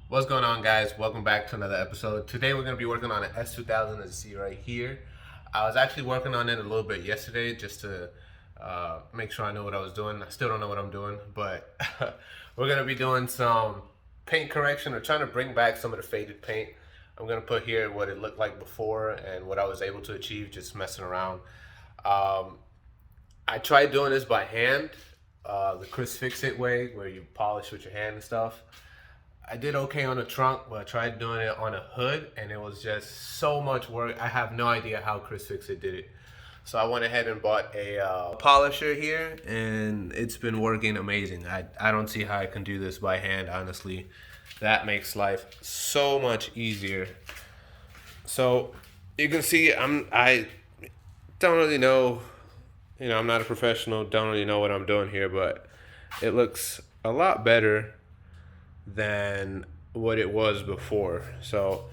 What's going on, guys? Welcome back to another episode. Today we're going to be working on an S2000, as you see right here. I was actually working on it a little bit yesterday just to make sure I know what I was doing. I still don't know what I'm doing, but we're going to be doing some paint correction or trying to bring back some of the faded paint. I'm going to put here what it looked like before and what I was able to achieve just messing around. I tried doing this by hand, the Chris Fix-It way, where you polish with your hand and stuff. I did okay on the trunk, but I tried doing it on a hood, and it was just so much work. I have no idea how Chris Fix-It did it. So I went ahead and bought a polisher here, and it's been working amazing. I don't see how I can do this by hand, honestly. That makes life so much easier. So you can see I don't really know, I'm not a professional, don't really know what I'm doing here, but it looks a lot better than what it was before. So,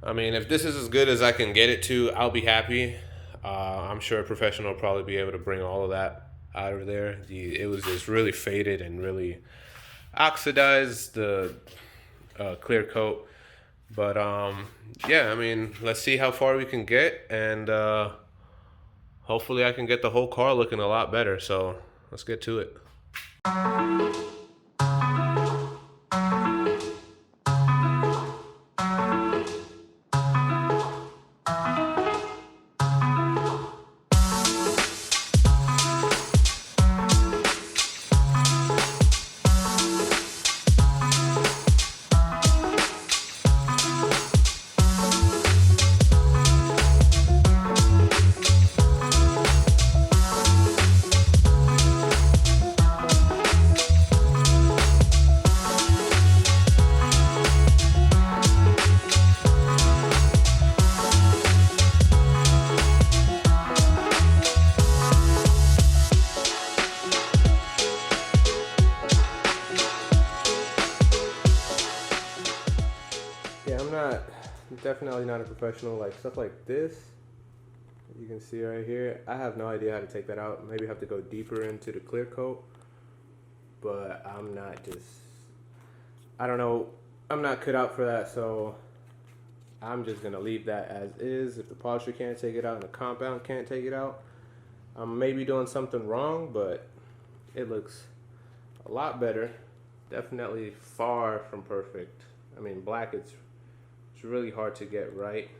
I mean, if this is as good as I can get it to, I'll be happy. I'm sure a professional will probably be able to bring all of that out of there. It was just really faded and really oxidized, the clear coat. But yeah, I mean, let's see how far we can get, and hopefully I can get the whole car looking a lot better. So let's get to it. Definitely not a professional. Like stuff like this, you can see right here, I have no idea how to take that out. Maybe have to go deeper into the clear coat, but I don't know, I'm not cut out for that. So I'm just gonna leave that as is. If the polisher can't take it out and the compound can't take it out, I'm maybe doing something wrong, but it looks a lot better. Definitely far from perfect. I mean, black, it's really hard to get right.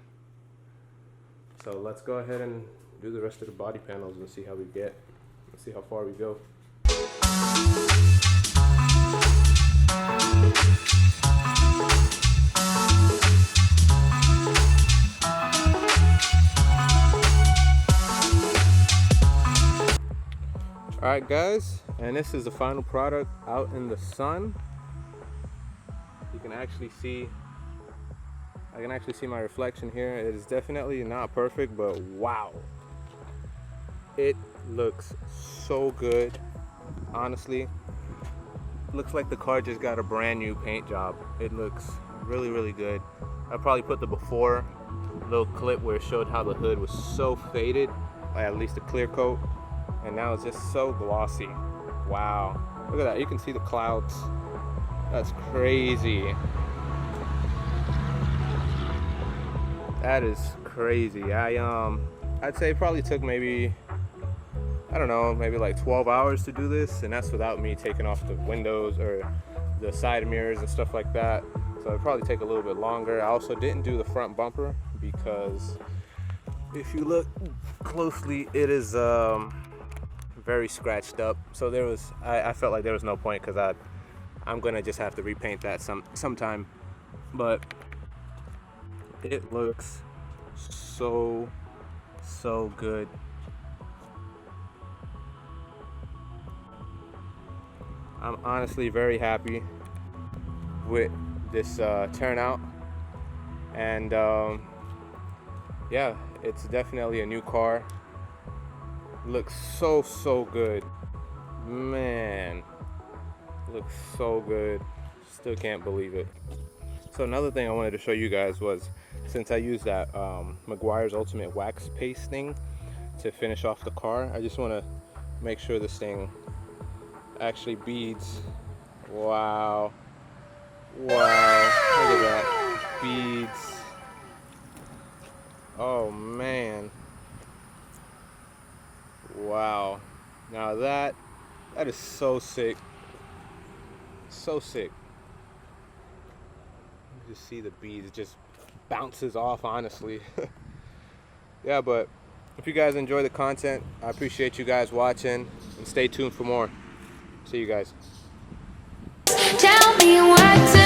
So let's go ahead and do the rest of the body panels and see how we get. Let's see how far we go. Alright guys, and this is the final product out in the sun. You can actually see I can actually see my reflection here. It is definitely not perfect, but wow. It looks so good, honestly. Looks like the car just got a brand new paint job. It looks really, really good. I probably put the before little clip where it showed how the hood was so faded, at least the clear coat, and now it's just so glossy. Wow, look at that, you can see the clouds. That's crazy. That is crazy. I'd say it probably took maybe, I don't know, maybe like 12 hours to do this, and that's without me taking off the windows or the side mirrors and stuff like that. So it'd probably take a little bit longer. I also didn't do the front bumper because if you look closely, it is very scratched up. So I felt like there was no point because I'm gonna just have to repaint that sometime. But it looks so good. I'm honestly very happy with this turnout, and yeah, it's definitely a new car. Looks so good, man. Looks so good. Still can't believe it. So another thing I wanted to show you guys was, since I used that Meguiar's Ultimate Wax Paste thing to finish off the car, I just want to make sure this thing actually beads. Wow. Wow. Now that is so sick. So sick. You just see the beads, it just bounces off, honestly. Yeah, but if you guys enjoy the content, I appreciate you guys watching, and stay tuned for more. See you guys. Tell me what to